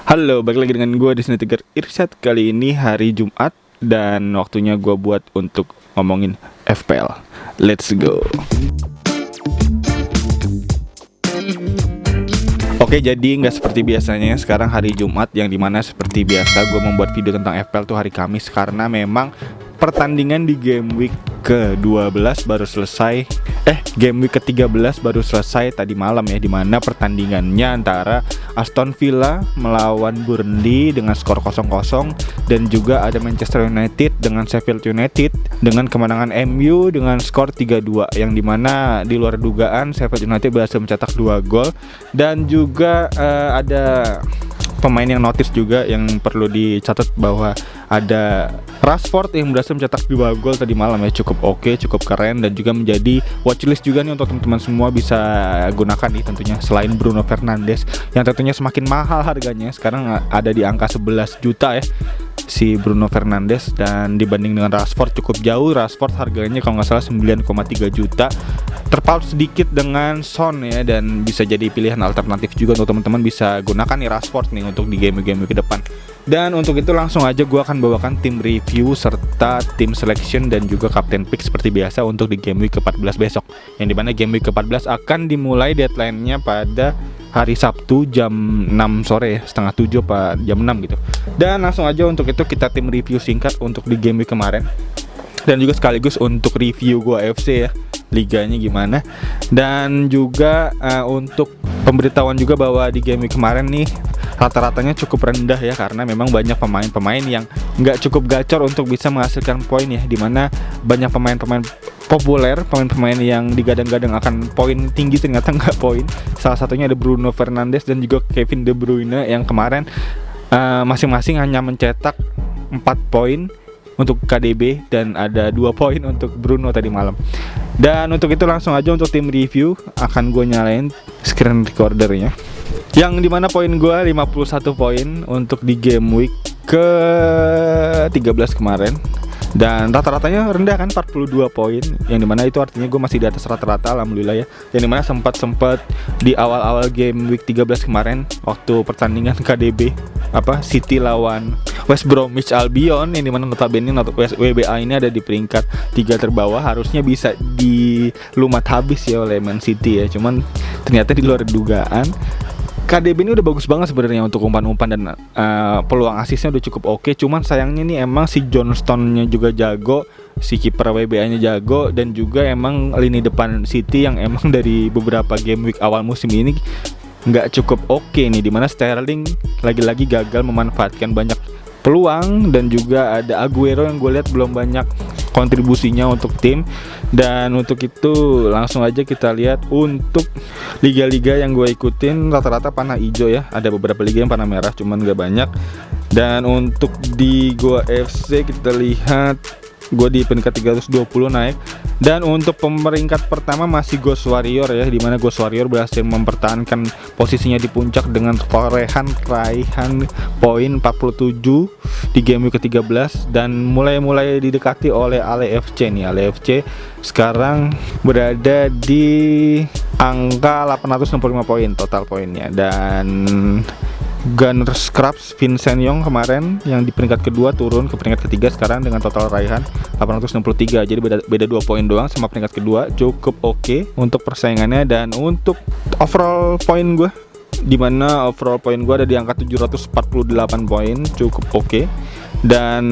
Halo, balik lagi dengan gue di sini Tiger Irsyad. Kali ini hari Jumat dan waktunya gue buat untuk ngomongin FPL. Let's go. Oke, jadi nggak seperti biasanya. Sekarang hari Jumat yang dimana seperti biasa gue membuat video tentang FPL tuh hari Kamis, karena memang pertandingan di game week ke-12 baru selesai. Game week ke-13 baru selesai tadi malam ya, dimana pertandingannya antara Aston Villa melawan Burnley dengan skor 0-0, dan juga ada Manchester United dengan Sheffield United dengan kemenangan MU dengan skor 3-2, yang dimana di luar dugaan Sheffield United berhasil mencetak 2 gol. Dan juga ada pemain yang notice juga yang perlu dicatat, bahwa ada Rashford yang berhasil mencetak 2 gol tadi malam ya. Cukup oke, cukup keren, dan juga menjadi watchlist juga nih untuk teman-teman semua bisa gunakan nih tentunya. Selain Bruno Fernandes yang tentunya semakin mahal harganya, sekarang ada di angka 11 juta ya si Bruno Fernandes, dan dibanding dengan Rashford cukup jauh. Rashford harganya kalau nggak salah 9,3 juta, terpaut sedikit dengan Son ya, dan bisa jadi pilihan alternatif juga untuk teman-teman bisa gunakan nih Rashford nih untuk di game-game ke depan. Dan untuk itu langsung aja gue akan bawakan tim review serta tim selection dan juga captain pick seperti biasa untuk di game week ke-14 besok, yang dimana game week ke-14 akan dimulai deadline-nya pada hari Sabtu jam 6 sore ya, setengah 7 apa jam 6 gitu. Dan langsung aja untuk itu kita tim review singkat untuk di game week kemarin, dan juga sekaligus untuk review gua AFC ya, liganya gimana. Dan juga untuk pemberitahuan juga bahwa di game week kemarin nih rata-ratanya cukup rendah ya, karena memang banyak pemain-pemain yang nggak cukup gacor untuk bisa menghasilkan poin ya, dimana banyak pemain-pemain populer, pemain-pemain yang digadang-gadang akan poin tinggi ternyata nggak poin. Salah satunya ada Bruno Fernandes dan juga Kevin De Bruyne yang kemarin masing-masing hanya mencetak 4 poin untuk KDB dan ada 2 poin untuk Bruno tadi malam. Dan untuk itu langsung aja untuk tim review akan gue nyalain screen recordernya, yang dimana poin gue 51 poin untuk di game week ke-13 kemarin. Dan rata-ratanya rendah kan, 42 poin, yang dimana itu artinya gue masih di atas rata-rata alhamdulillah ya. Yang dimana sempat di awal-awal game week 13 kemarin waktu pertandingan KDB City lawan West Bromwich Albion, yang dimana notabene WBA ini ada di peringkat 3 terbawah, harusnya bisa dilumat habis ya oleh Man City ya. Cuman ternyata di luar dugaan. KDB ini udah bagus banget sebenarnya untuk umpan-umpan dan peluang asisnya udah cukup oke. Cuman sayangnya nih emang si Johnston-nya juga jago, si kiper WBA-nya jago, dan juga emang lini depan City yang emang dari beberapa game week awal musim ini nggak cukup oke nih, dimana Sterling lagi-lagi gagal memanfaatkan banyak peluang, dan juga ada Aguero yang gue lihat belum banyak kontribusinya untuk tim. Dan untuk itu langsung aja kita lihat untuk liga-liga yang gue ikutin, rata-rata panah hijau ya. Ada beberapa liga yang panah merah, cuman gak banyak. Dan untuk di Goa FC kita lihat gue di peringkat 320 naik. Dan untuk peringkat pertama masih Ghost Warrior ya, dimana Ghost Warrior berhasil mempertahankan posisinya di puncak dengan raihan poin 47 di game week ke-13, dan mulai didekati oleh Ale FC nih. Ale FC sekarang berada di angka 865 poin total poinnya. Dan Gunners Crabs Vincent Young kemarin yang di peringkat kedua turun ke peringkat ketiga sekarang dengan total raihan 863, jadi beda 2 poin doang sama peringkat kedua. Cukup oke untuk persaingannya. Dan untuk overall poin gue, dimana overall poin gue ada di angka 748 poin, cukup oke. Dan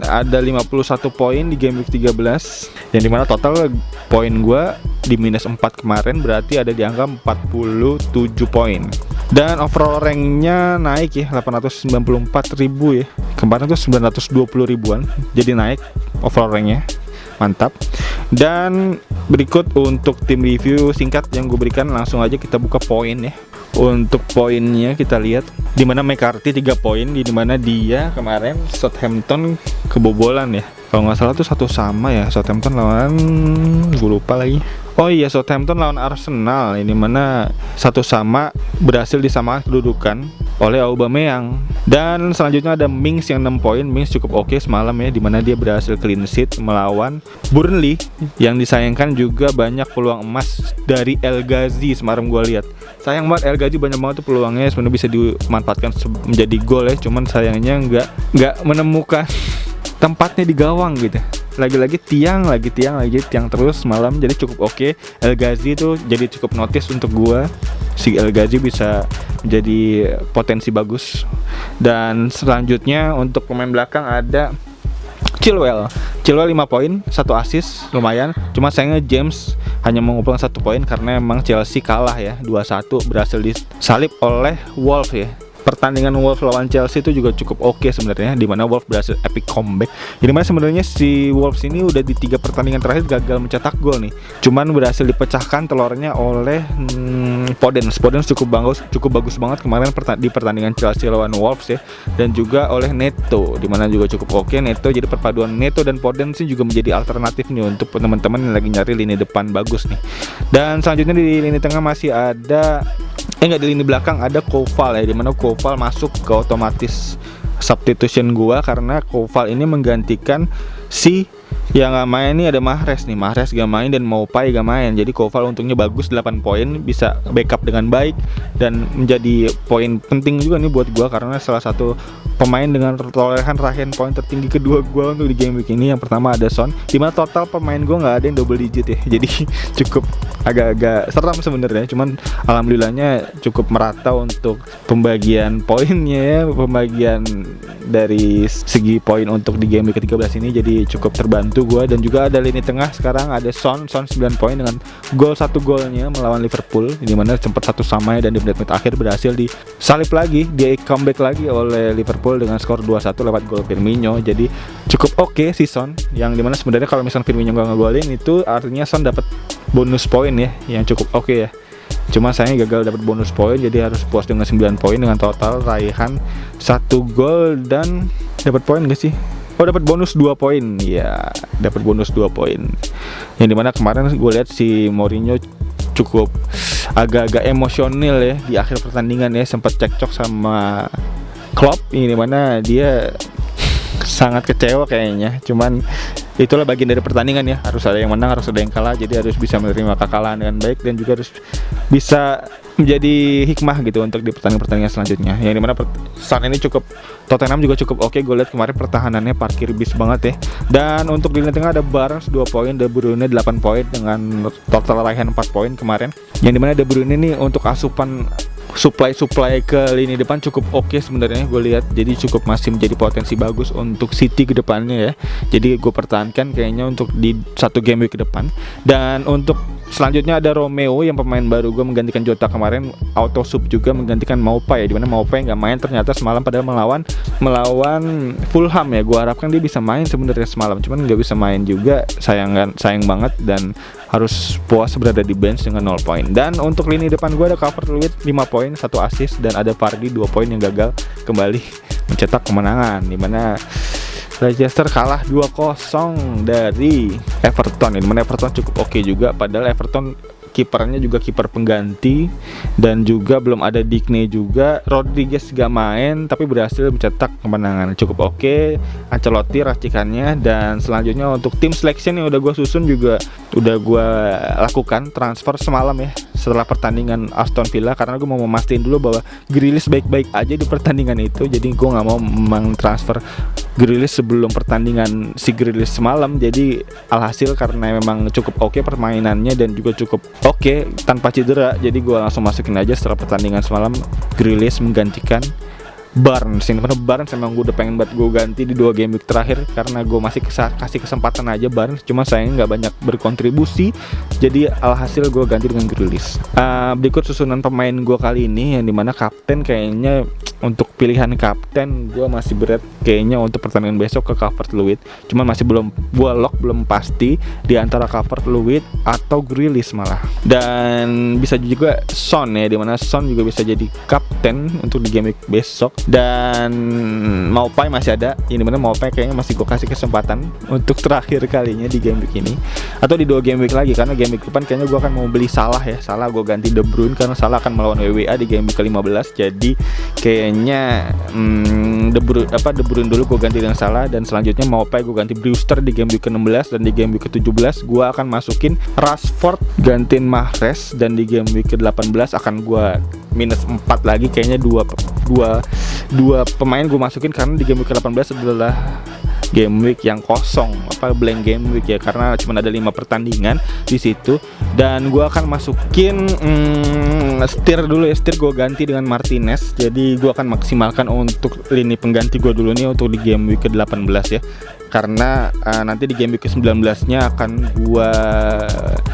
ada 51 poin di game week 13, yang dimana total poin gue di minus 4 kemarin, berarti ada di angka 47 poin. Dan overall ranknya naik ya, 894 ribu ya, kemarin tuh 920 ribuan, jadi naik overall ranknya, mantap. Dan berikut untuk tim review singkat yang gue berikan, langsung aja kita buka poin ya. Untuk poinnya kita lihat, dimana McCarthy 3 poin, dimana dia kemarin Southampton kebobolan ya, kalau nggak salah tuh 1-1 ya, Southampton lawan, gue lupa lagi. Oh iya, Southampton lawan Arsenal, ini mana 1-1 berhasil disamakan kedudukan oleh Aubameyang. Dan selanjutnya ada Mings yang 6 poin. Mings cukup oke semalam ya, dimana dia berhasil clean sheet melawan Burnley. Yang disayangkan juga banyak peluang emas dari El Ghazi semalam gue lihat. Sayang banget, El Ghazi banyak banget tuh peluangnya sebenarnya bisa dimanfaatkan menjadi gol ya, cuman sayangnya nggak menemukan tempatnya di gawang gitu. Lagi-lagi tiang terus malam, jadi cukup oke. El Ghazi itu jadi cukup notice untuk gua. Si El Ghazi bisa menjadi potensi bagus. Dan selanjutnya untuk pemain belakang ada Chilwell 5 poin, 1 assist, lumayan. Cuma sayangnya James hanya mengumpulkan 1 poin karena emang Chelsea kalah ya 2-1, berhasil disalip oleh Wolves ya. Pertandingan Wolves lawan Chelsea itu juga cukup oke sebenarnya, di mana Wolves berhasil epic comeback. Jadi mana sebenarnya si Wolves ini udah di 3 pertandingan terakhir gagal mencetak gol nih. Cuman berhasil dipecahkan telurnya oleh Podence cukup bagus banget kemarin di pertandingan Chelsea lawan Wolves ya, dan juga oleh Neto, di mana juga cukup oke. Neto jadi perpaduan Neto dan Podence juga menjadi alternatif nih untuk teman-teman yang lagi nyari lini depan bagus nih. Dan selanjutnya di lini tengah masih ada di lini belakang ada Koval ya, dimana Koval masuk ke otomatis substitution gua karena Koval ini menggantikan si yang gak main nih, ada Mahrez gak main dan Maupay gak main. Jadi Koval untungnya bagus 8 poin, bisa backup dengan baik dan menjadi poin penting juga nih buat gua karena salah satu pemain dengan toleran raihan poin tertinggi kedua gua untuk di game week ini. Yang pertama ada Son, dimana total pemain gua nggak ada yang double digit ya, jadi cukup agak-agak seram sebenarnya. Cuman alhamdulillahnya cukup merata untuk pembagian poinnya ya, pembagian dari segi poin untuk di game week ke-13 ini, jadi cukup terbantu gua. Dan juga ada lini tengah sekarang ada Son 9 poin dengan satu golnya melawan Liverpool, dimana sempat 1-1 dan di menit akhir berhasil disalip lagi, dia comeback lagi oleh Liverpool dengan skor 2-1 lewat gol Firmino. Jadi cukup oke si Son, yang dimana sebenarnya kalau misalnya Firmino nggak ngegolin itu artinya Son dapat bonus poin ya, yang cukup oke ya. Cuma saya gagal dapat bonus poin, jadi harus puas dengan 9 poin dengan total raihan 1 gol dan dapat poin gak sih? Oh, dapat bonus 2 poin. Ya, dapat bonus 2 poin. Yang dimana kemarin gue lihat si Mourinho cukup agak-agak emosional ya di akhir pertandingan ya, sempat cekcok sama Klopp, ini dimana dia sangat kecewa kayaknya. Cuman itulah bagian dari pertandingan ya, harus ada yang menang, harus ada yang kalah. Jadi harus bisa menerima kekalahan dengan baik dan juga harus bisa menjadi hikmah gitu untuk di pertandingan selanjutnya. Yang dimana saat ini Tottenham juga cukup oke. Gue lihat kemarin pertahanannya parkir bis banget ya. Dan untuk di lini tengah ada Barnes 2 poin, De Bruyne 8 poin dengan total raihan 4 poin kemarin. Yang dimana De Bruyne ini untuk asupan supply ke lini depan cukup oke sebenarnya gue lihat, jadi cukup masih menjadi potensi bagus untuk City ke depannya ya. Jadi gue pertahankan kayaknya untuk di 1 game week ke depan. Dan untuk selanjutnya ada Romeo yang pemain baru gue menggantikan Jota kemarin, auto sub juga menggantikan Maupay ya, dimana Maupay nggak main ternyata semalam padahal melawan Fulham ya. Gue harapkan dia bisa main sebenarnya semalam, cuman nggak bisa main juga, sayang banget, dan harus puas berada di bench dengan 0 poin. Dan untuk lini depan gue ada Calvert-Lewin 5 poin, 1 assist, dan ada Vardy 2 poin yang gagal kembali mencetak kemenangan, dimana Leicester kalah 2-0 dari Everton. Dimana Everton cukup oke juga, padahal Everton kipernya juga kiper pengganti dan juga belum ada Digne juga. Rodriguez gak main tapi berhasil mencetak kemenangan, cukup oke. Ancelotti racikannya. Dan selanjutnya untuk tim selection yang udah gue susun juga udah gue lakukan transfer semalam ya, setelah pertandingan Aston Villa, karena gue mau memastikan dulu bahwa Grealish baik-baik aja di pertandingan itu. Jadi gue gak mau transfer Grealish sebelum pertandingan si Grealish semalam. Jadi alhasil karena memang cukup oke permainannya dan juga cukup oke tanpa cedera, jadi gue langsung masukin aja setelah pertandingan semalam Grealish menggantikan Barnes. Yang mana Barnes emang gue udah pengen buat gue ganti di 2 game week terakhir, karena gue masih kasih kesempatan aja Barnes, cuma sayangnya nggak banyak berkontribusi. Jadi alhasil gue ganti dengan Grealish. Berikut susunan pemain gue kali ini, yang dimana kapten kayaknya untuk pilihan kapten gue masih berat kayaknya untuk pertandingan besok ke Calvert-Lewin. Cuma masih belum gue lock, belum pasti di antara Calvert-Lewin atau Grealish malah. Dan bisa juga Son ya, dimana Son juga bisa jadi kapten untuk di game week besok. Dan Maupai masih ada. Ini bener Maupai kayaknya masih gue kasih kesempatan untuk terakhir kalinya di game week ini, atau di 2 game week lagi, karena game week depan kayaknya gue akan mau beli Salah ya. Salah gue ganti De Bruyne karena Salah akan melawan WWA di game week ke-15. Jadi kayaknya De Bruyne dulu gue ganti dengan Salah, dan selanjutnya Maupai gue ganti Brewster di game week ke-16, dan di game week ke-17 gue akan masukin Rashford gantiin Mahrez, dan di game week ke-18 akan gue minus 4 lagi, kayaknya dua pemain gue masukin karena di game week ke-18 adalah game week yang kosong, blank game week ya, karena cuma ada 5 pertandingan di situ. Dan gue akan masukin Steer dulu ya. Steer gue ganti dengan Martinez. Jadi gue akan maksimalkan untuk lini pengganti gue dulu nih untuk di game week ke-18 ya, karena nanti di game week ke-19 nya akan gue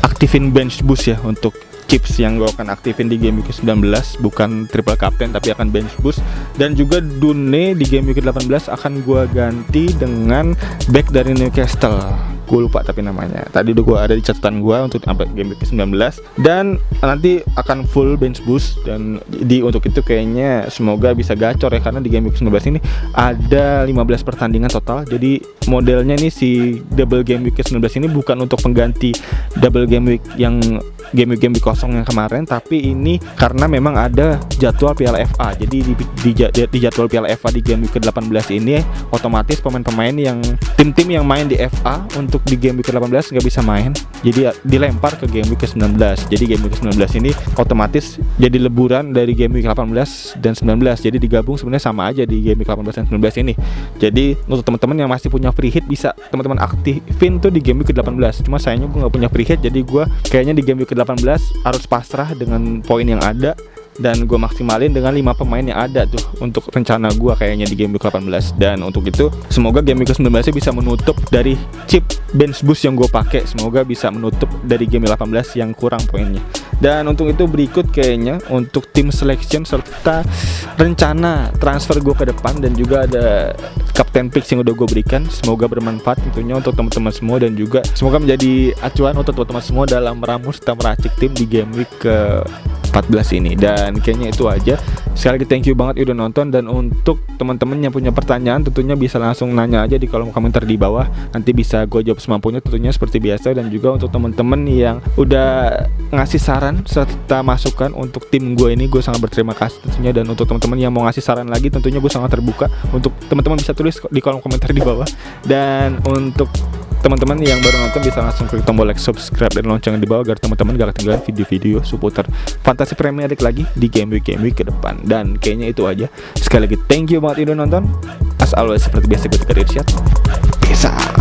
aktifin bench boost ya untuk chips yang gue akan aktifin di game week ke-19, bukan triple captain tapi akan bench boost. Dan juga Dune di game week ke-18 akan gue ganti dengan back dari Newcastle, gue lupa tapi namanya. Tadi udah gue ada di catatan gue untuk sampai game week ke-19, dan nanti akan full bench boost. Dan untuk itu kayaknya semoga bisa gacor ya, karena di game week ke-19 ini ada 15 pertandingan total. Jadi modelnya nih si double game week ke-19 ini bukan untuk pengganti double game week yang game week kosong yang kemarin, tapi ini karena memang ada jadwal Piala FA. Jadi di jadwal Piala FA di game week ke-18 ini otomatis pemain-pemain yang tim-tim yang main di FA untuk di game week ke-18 nggak bisa main, jadi dilempar ke game week ke-19. Jadi game week ke-19 ini otomatis jadi leburan dari game week 18 dan 19, jadi digabung sebenarnya sama aja di game week 18 dan 19 ini. Jadi untuk teman-teman yang masih punya free hit, bisa teman-teman aktifin tuh di game week ke-18. Cuma sayangnya gue nggak punya free hit, jadi gue kayaknya di game week ke-18 harus pasrah dengan poin yang ada, dan gue maksimalin dengan 5 pemain yang ada tuh untuk rencana gue kayaknya di game week 18. Dan untuk itu semoga game week 19 bisa menutup dari chip bench boost yang gue pakai, semoga bisa menutup dari game week 18 yang kurang poinnya. Dan untuk itu berikut kayaknya untuk tim selection serta rencana transfer gue ke depan, dan juga ada captain picks yang udah gue berikan. Semoga bermanfaat tentunya untuk teman-teman semua, dan juga semoga menjadi acuan untuk teman-teman semua dalam meramu serta meracik tim di game week ke 14 ini. Dan kayaknya itu aja. Sekali lagi thank you banget udah nonton, dan untuk teman-teman yang punya pertanyaan tentunya bisa langsung nanya aja di kolom komentar di bawah, nanti bisa gue jawab semampunya tentunya seperti biasa. Dan juga untuk teman-teman yang udah ngasih saran serta masukan untuk tim gue ini, gue sangat berterima kasih tentunya. Dan untuk teman-teman yang mau ngasih saran lagi, tentunya gue sangat terbuka untuk teman-teman bisa tulis di kolom komentar di bawah. Dan untuk teman-teman yang baru nonton bisa langsung klik tombol like, subscribe, dan lonceng di bawah agar teman-teman gak ketinggalan video-video seputar Fantasy Premier League lagi di game week ke depan. Dan kayaknya itu aja. Sekali lagi thank you banget udah nonton. As always seperti biasa gue Tika Irsyad. Peace out.